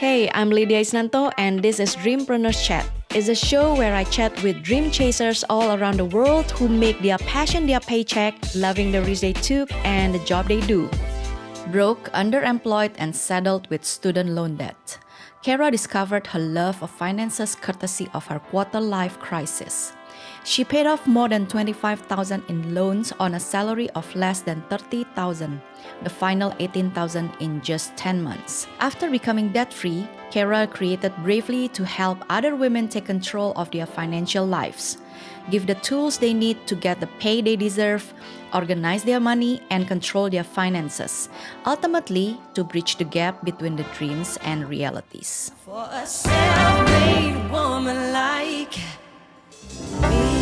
Hey, I'm Lydia Isnanto, and this is Dreampreneurs Chat. It's a show where I chat with dream chasers all around the world who make their passion their paycheck, loving the risk they took and the job they do. Broke, underemployed, and saddled with student loan debt, Kara discovered her love of finances courtesy of her quarter-life crisis. She paid off more than $25,000 in loans on a salary of less than $30,000, the final $18,000 in just 10 months. After becoming debt-free, Kara created Bravely to help other women take control of their financial lives, give the tools they need to get the pay they deserve, organize their money, and control their finances, ultimately to bridge the gap between the dreams and realities. For a self-made woman like me.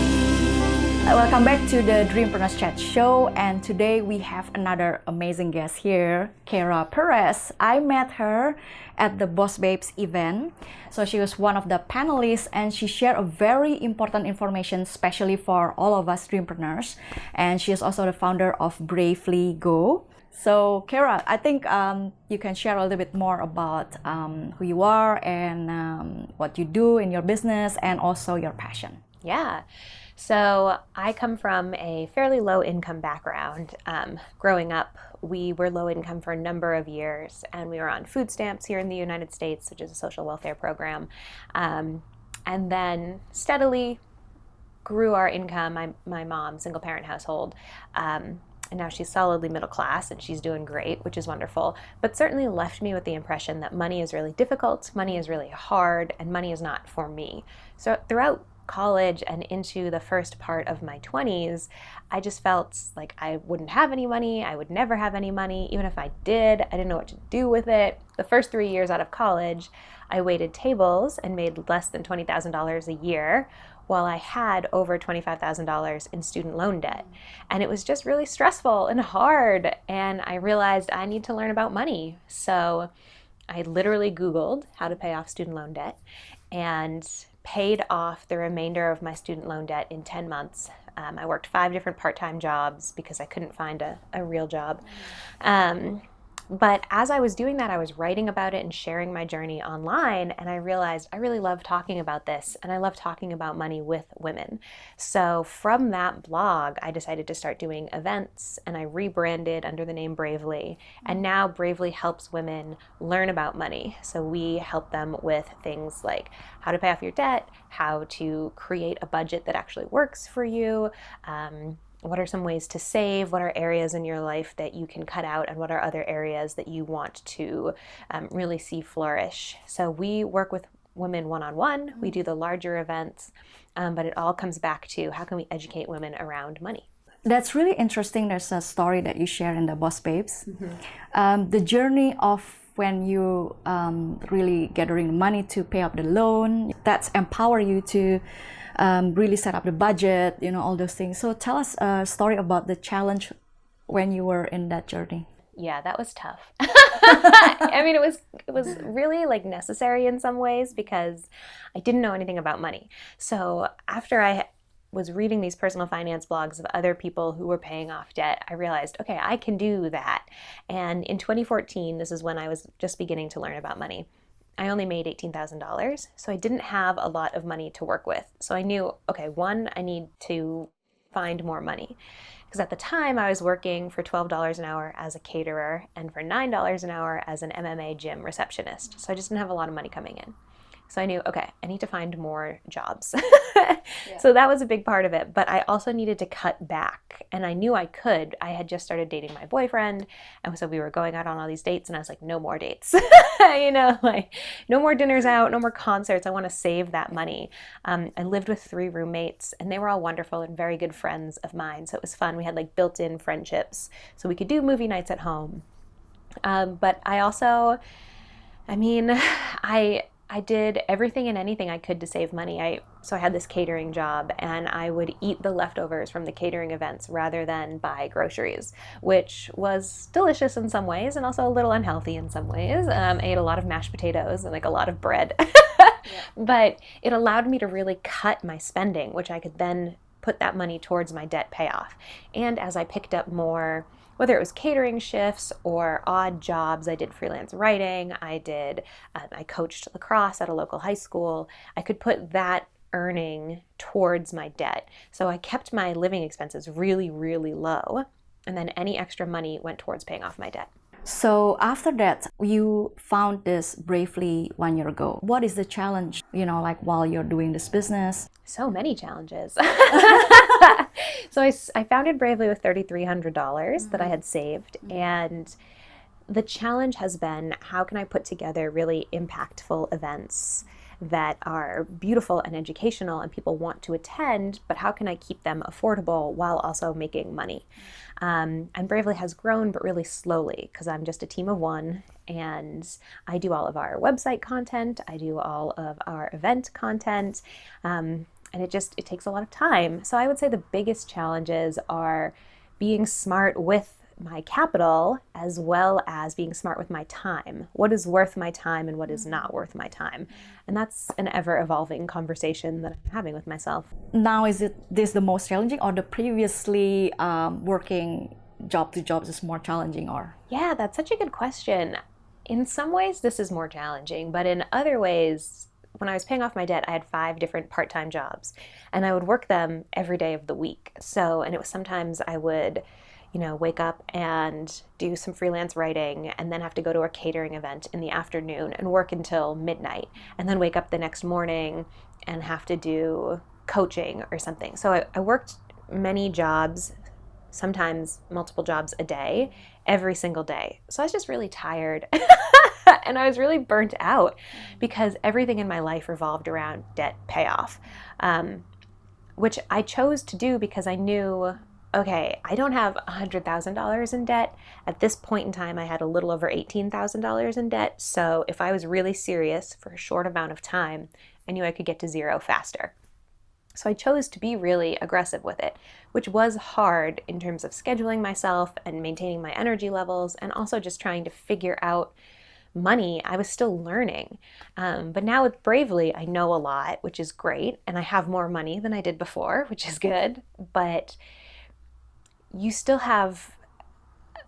Welcome back to the Dreampreneurs Chat show, and today we have another amazing guest here, Kara Perez. I met her at the Boss Babes event. So she was one of the panelists, and she shared a very important information, especially for all of us Dreampreneurs. And she is also the founder of Bravely Go. So Kara, I think you can share a little bit more about who you are and what you do in your business and also your passion. Yeah. So I come from a fairly low income background. Growing up, we were low income for a number of years, and we were on food stamps here in the United States, which is a social welfare program. And then steadily grew our income. My mom, single parent household, and now she's solidly middle class and she's doing great, which is wonderful, but certainly left me with the impression that money is really difficult, money is really hard, and money is not for me. So throughout college and into the first part of my 20s, I just felt like I wouldn't have any money. I would never have any money. Even if I did, I didn't know what to do with it. The first 3 years out of college, I waited tables and made less than $20,000 a year while I had over $25,000 in student loan debt. And it was just really stressful and hard. And I realized I need to learn about money. So I literally Googled how to pay off student loan debt and paid off the remainder of my student loan debt in 10 months. I worked 5 different part-time jobs because I couldn't find a real job. But as I was doing that, I was writing about it and sharing my journey online, and I realized I really love talking about this, and I love talking about money with women. So from that blog, I decided to start doing events, and I rebranded under the name Bravely, and now Bravely helps women learn about money. So we help them with things like how to pay off your debt, how to create a budget that actually works for you, what are some ways to save? What are areas in your life that you can cut out? And what are other areas that you want to really see flourish? So we work with women one-on-one. We do the larger events, but it all comes back to how can we educate women around money? That's really interesting. There's a story that you share in the Boss Babes. The journey of when you really gathering money to pay up the loan, that's empower you to really set up the budget, all those things. So tell us a story about the challenge when you were in that journey. Yeah, that was tough. I mean, it was really like necessary in some ways because I didn't know anything about money. So after I was reading these personal finance blogs of other people who were paying off debt, I realized, okay, I can do that. And in 2014, this is when I was just beginning to learn about money. I only made $18,000, so I didn't have a lot of money to work with. So I knew, okay, one, I need to find more money. Because at the time, I was working for $12 an hour as a caterer and for $9 an hour as an MMA gym receptionist. So I just didn't have a lot of money coming in. So I knew, okay, I need to find more jobs. So that was a big part of it. But I also needed to cut back. And I knew I could. I had just started dating my boyfriend. And so we were going out on all these dates. And I was like, no more dates. Like no more dinners out, no more concerts. I want to save that money. I lived with 3 roommates. And they were all wonderful and very good friends of mine. So it was fun. We had like built-in friendships. So we could do movie nights at home. But I also, I did everything and anything I could to save money. So I had this catering job, and I would eat the leftovers from the catering events rather than buy groceries, which was delicious in some ways and also a little unhealthy in some ways. I ate a lot of mashed potatoes and like a lot of bread, but it allowed me to really cut my spending, which I could then put that money towards my debt payoff. And as I picked up more whether it was catering shifts or odd jobs. I did freelance writing. I coached lacrosse at a local high school. I could put that earning towards my debt. So I kept my living expenses really, really low. And then any extra money went towards paying off my debt. So after that, you found this Bravely 1 year ago. What is the challenge, like while you're doing this business? So many challenges. So I founded Bravely with $3,300 that I had saved. And the challenge has been, how can I put together really impactful events that are beautiful and educational and people want to attend, but how can I keep them affordable while also making money? And Bravely has grown, but really slowly, because I'm just a team of one, and I do all of our website content, I do all of our event content, and it takes a lot of time. So I would say the biggest challenges are being smart with my capital as well as being smart with my time. What is worth my time and what is not worth my time? And that's an ever-evolving conversation that I'm having with myself. Now, is this the most challenging, or the previously working job to jobs is more challenging? Or Yeah, that's such a good question. In some ways, this is more challenging, but in other ways, when I was paying off my debt, I had 5 different part-time jobs, and I would work them every day of the week. And it was sometimes I would wake up and do some freelance writing and then have to go to a catering event in the afternoon and work until midnight, and then wake up the next morning and have to do coaching or something. So I worked many jobs, sometimes multiple jobs a day, every single day. So I was just really tired and I was really burnt out because everything in my life revolved around debt payoff, which I chose to do because I knew, okay, I don't have $100,000 in debt. At this point in time, I had a little over $18,000 in debt. So if I was really serious for a short amount of time, I knew I could get to zero faster. So I chose to be really aggressive with it, which was hard in terms of scheduling myself and maintaining my energy levels, and also just trying to figure out money. I was still learning. But now with Bravely, I know a lot, which is great. And I have more money than I did before, which is good. But you still have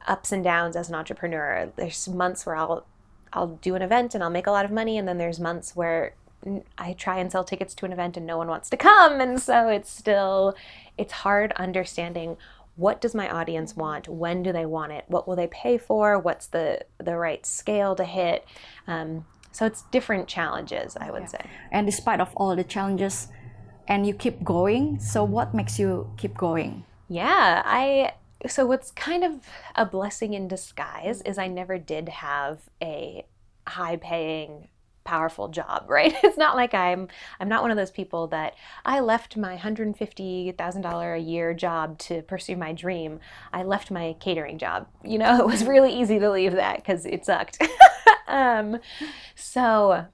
ups and downs as an entrepreneur. There's months where I'll do an event and I'll make a lot of money, and then there's months where I try and sell tickets to an event and no one wants to come, and so it's hard understanding, what does my audience want? When do they want it? What will they pay for? What's the right scale to hit? So it's different challenges, I would say. And despite of all the challenges, and you keep going, so what makes you keep going? Yeah, so what's kind of a blessing in disguise is I never did have a high-paying, powerful job, right? It's not like I'm not one of those people that I left my $150,000 a year job to pursue my dream. I left my catering job. It was really easy to leave that because it sucked. So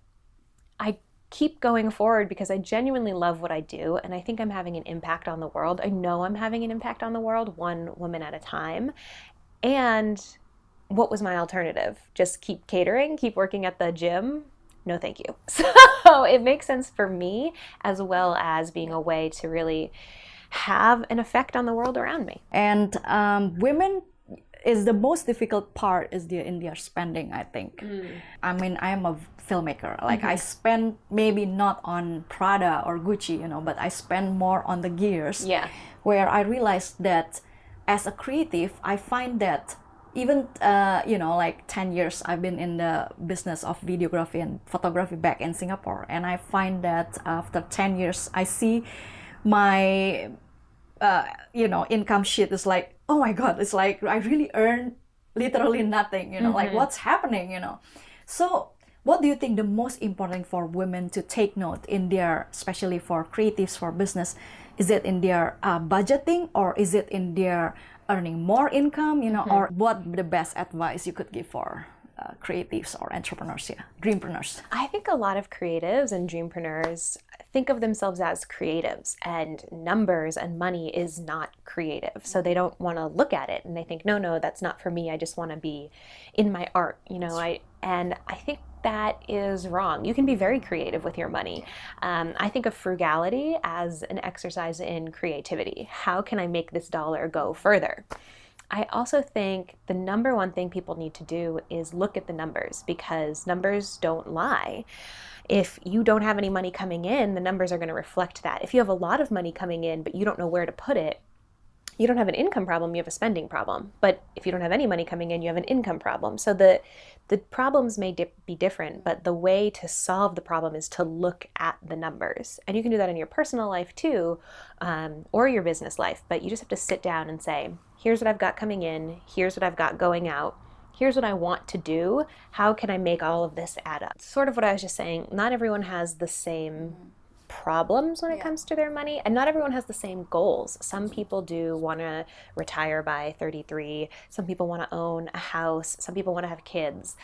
I keep going forward because I genuinely love what I do, and I think I'm having an impact on the world. I know I'm having an impact on the world, one woman at a time. And what was my alternative? Just keep catering, keep working at the gym? No, thank you. So it makes sense for me, as well as being a way to really have an effect on the world around me. And women is the most difficult part is in their spending, I think. I mean, I am a filmmaker. Like I spend maybe not on Prada or Gucci, but I spend more on the gears. Yeah. Where I realized that as a creative, I find that even, like 10 years I've been in the business of videography and photography back in Singapore. And I find that after 10 years, I see my, income sheet is like, oh my God, it's like I really earn literally nothing, like what's happening, So what do you think the most important for women to take note in their, especially for creatives, for business? Is it in their budgeting, or is it in their earning more income, or what the best advice you could give for creatives or entrepreneurs, dreampreneurs? I think a lot of creatives and dreampreneurs think of themselves as creatives, and numbers and money is not creative. So they don't want to look at it, and they think, no, that's not for me. I just want to be in my art, and I think that is wrong. You can be very creative with your money. I think of frugality as an exercise in creativity. How can I make this dollar go further? I also think the number one thing people need to do is look at the numbers, because numbers don't lie. If you don't have any money coming in, the numbers are going to reflect that. If you have a lot of money coming in, but you don't know where to put it, you don't have an income problem, you have a spending problem. But if you don't have any money coming in, you have an income problem. So the problems may be different, but the way to solve the problem is to look at the numbers. And you can do that in your personal life too, or your business life. But you just have to sit down and say, here's what I've got coming in, here's what I've got going out, here's what I want to do, how can I make all of this add up? Sort of what I was just saying, not everyone has the same problems when it comes to their money, and not everyone has the same goals. Some people do want to retire by 33, some people want to own a house, some people want to have kids.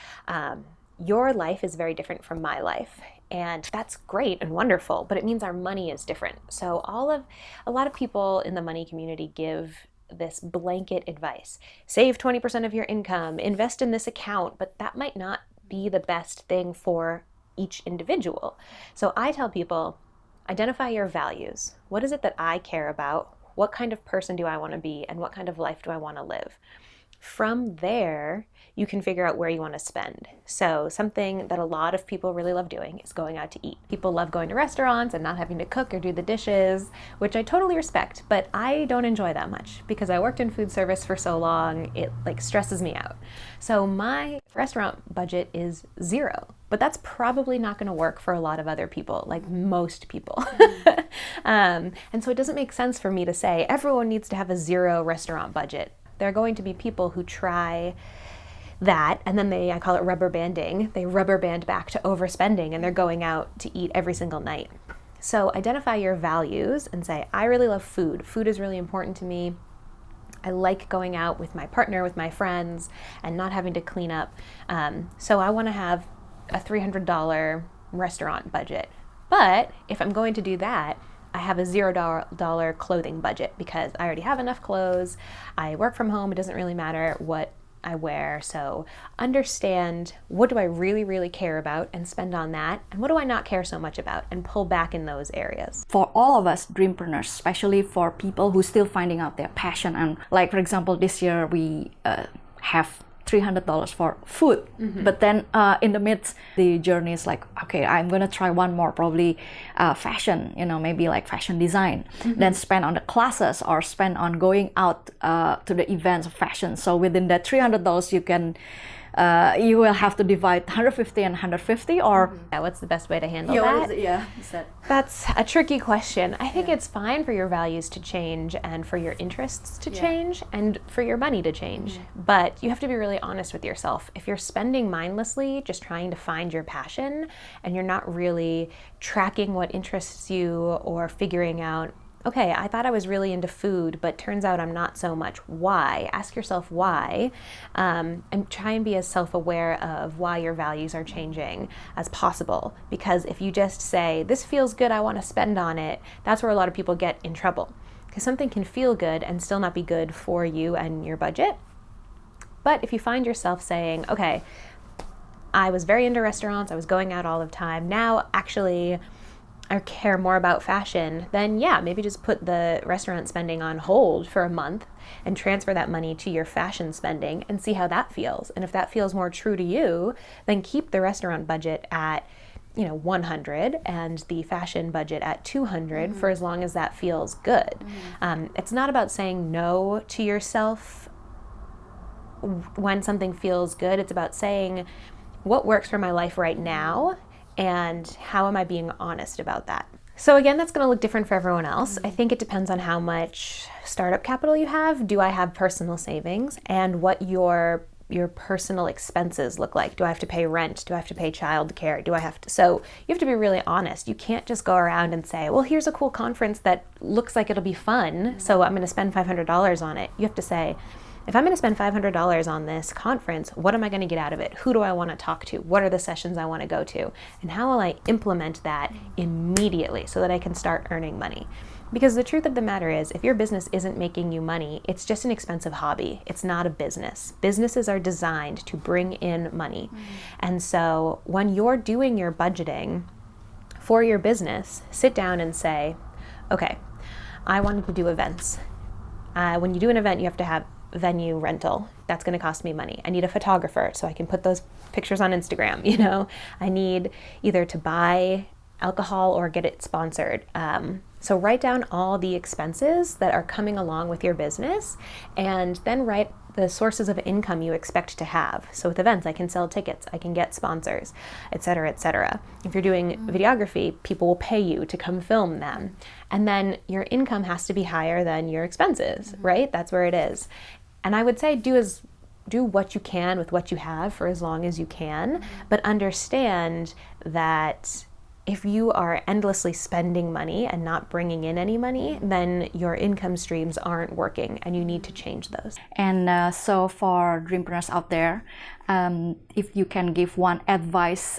Your life is very different from my life, and that's great and wonderful, but it means our money is different. So a lot of people in the money community give this blanket advice: save 20% of your income, invest in this account, but that might not be the best thing for each individual. So I tell people, identify your values. What is it that I care about? What kind of person do I want to be? And what kind of life do I want to live? From there, you can figure out where you want to spend. So something that a lot of people really love doing is going out to eat. People love going to restaurants and not having to cook or do the dishes, which I totally respect, but I don't enjoy that much because I worked in food service for so long, it stresses me out. So my restaurant budget is zero, but that's probably not going to work for a lot of other people, like most people. And so it doesn't make sense for me to say everyone needs to have a zero restaurant budget. There are going to be people who try that, and then I call it rubber banding. They rubber band back to overspending, and they're going out to eat every single night. So identify your values and say, I really love food. Food is really important to me. I like going out with my partner, with my friends, and not having to clean up. So I want to have a $300 restaurant budget. But if I'm going to do that, I have a $0 clothing budget because I already have enough clothes. I work from home. It doesn't really matter what I wear. So understand, what do I really, really care about and spend on that? And what do I not care so much about and pull back in those areas? For all of us Dreampreneurs, especially for people who still finding out their passion, and like for example, this year we have $300 for food, but then in the midst the journey is like, okay, I'm gonna try one more, probably fashion, maybe like fashion design, then spend on the classes or spend on going out to the events of fashion. So within that $300 you will have to divide 150 and 150, or what's the best way to handle that? That's a tricky question. I think it's fine for your values to change and for your interests to change and for your money to change. But you have to be really honest with yourself. If you're spending mindlessly, just trying to find your passion, and you're not really tracking what interests you or figuring out, okay, I thought I was really into food, but turns out I'm not so much. Why? Ask yourself why, and try and be as self-aware of why your values are changing as possible. Because if you just say, this feels good, I want to spend on it, that's where a lot of people get in trouble. Because something can feel good and still not be good for you and your budget. But if you find yourself saying, okay, I was very into restaurants, I was going out all the time, now actually I care more about fashion, then maybe just put the restaurant spending on hold for a month and transfer that money to your fashion spending and see how that feels. And if that feels more true to you, then keep the restaurant budget at 100 and the fashion budget at 200 for as long as that feels good. It's not about saying no to yourself when something feels good. It's about saying, what works for my life right now, and how am I being honest about that? So again, that's going to look different for everyone else. I think it depends on how much startup capital you have. Do I have personal savings? And what your personal expenses look like. Do I have to pay rent? Do I have to pay childcare? So you have to be really honest. You can't just go around and say, well, here's a cool conference that looks like it'll be fun, so I'm going to spend $500 on it. You have to say, if I'm going to spend $500 on this conference, what am I going to get out of it? Who do I want to talk to? What are the sessions I want to go to? And how will I implement that immediately so that I can start earning money? Because the truth of the matter is, if your business isn't making you money, it's just an expensive hobby. It's not a business. Businesses are designed to bring in money. And so when you're doing your budgeting for your business, sit down and say, okay, I wanted to do events. When you do an event, you have to have venue rental. That's going to cost me money. I need a photographer so I can put those pictures on Instagram. I need either to buy alcohol or get it sponsored. So write down all the expenses that are coming along with your business, and then write the sources of income you expect to have. So with events, I can sell tickets, I can get sponsors, et cetera, et cetera. If you're doing videography, people will pay you to come film them. And then your income has to be higher than your expenses, right? That's where it is. And I would say do what you can with what you have for as long as you can, but understand that if you are endlessly spending money and not bringing in any money, then your income streams aren't working, and you need to change those. And so for dreampreneurs out there, if you can give one advice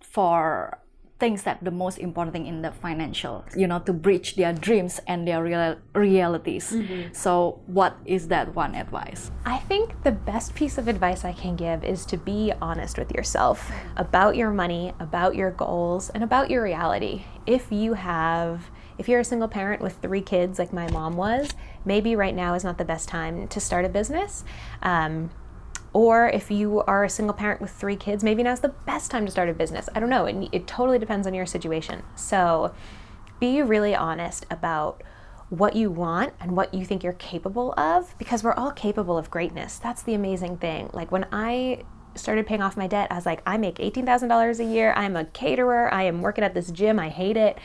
for things that the most important thing in the financial, to bridge their dreams and their realities. So what is that one advice? I think the best piece of advice I can give is to be honest with yourself about your money, about your goals, and about your reality. If you're a single parent with 3 kids like my mom was, maybe right now is not the best time to start a business. Or if you are a single parent with 3 kids, maybe now's the best time to start a business. I don't know. It totally depends on your situation. So be really honest about what you want and what you think you're capable of, because we're all capable of greatness. That's the amazing thing. Like when I started paying off my debt, I was like, I make $18,000 a year. I'm a caterer. I am working at this gym. I hate it.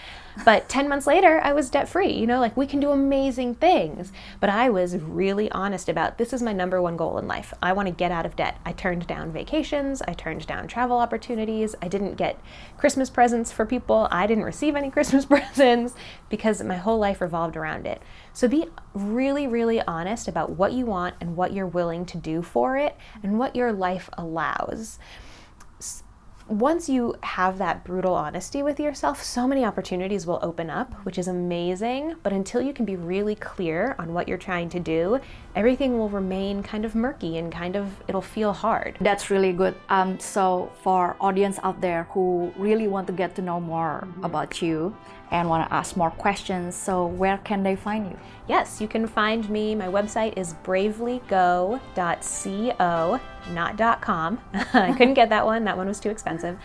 But 10 months later, I was debt free. We can do amazing things. But I was really honest about, this is my number one goal in life. I want to get out of debt. I turned down vacations. I turned down travel opportunities. I didn't get Christmas presents for people. I didn't receive any Christmas presents because my whole life revolved around it. So be really, really honest about what you want and what you're willing to do for it and what your life allows. Once you have that brutal honesty with yourself, so many opportunities will open up, which is amazing. But until you can be really clear on what you're trying to do, everything will remain kind of murky and it'll feel hard. That's really good. So for audience out there who really want to get to know more about you and want to ask more questions, so where can they find you? Yes, you can find me. My website is bravelygo.co, not .com. I couldn't get that one. That one was too expensive.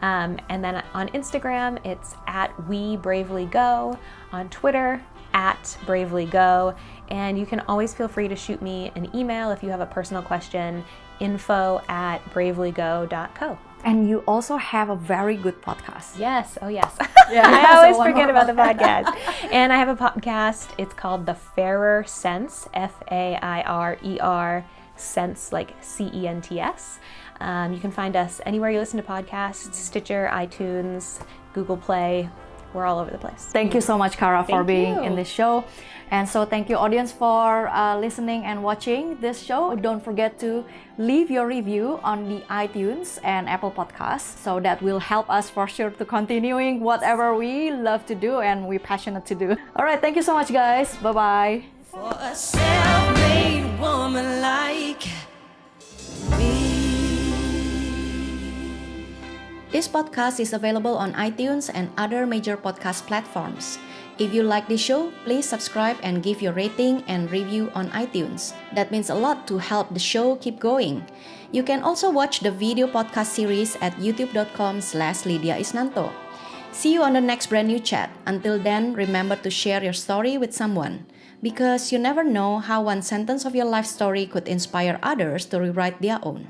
And then on Instagram, it's @WeBravelyGo. On Twitter, @BravelyGo. And you can always feel free to shoot me an email if you have a personal question, info@bravelygo.co. And you also have a very good podcast. Yes. Oh, yes. Yeah. I always forget about the podcast. And I have a podcast. It's called The Fairer Sense, Fairer Sense, like CENTS. You can find us anywhere you listen to podcasts, Stitcher, iTunes, Google Play. We're all over the place. Thank you so much, Kara, for being you. in this show. And so thank you, audience, for listening and watching this show. Don't forget to leave your review on the iTunes and Apple Podcasts. So that will help us for sure to continuing whatever we love to do and we're passionate to do. All right, thank you so much, guys. Bye-bye. For a self-made woman like me. This podcast is available on iTunes and other major podcast platforms. If you like this show, please subscribe and give your rating and review on iTunes. That means a lot to help the show keep going. You can also watch the video podcast series at youtube.com/Lydia Isnanto. See you on the next brand new chat. Until then, remember to share your story with someone, because you never know how one sentence of your life story could inspire others to rewrite their own.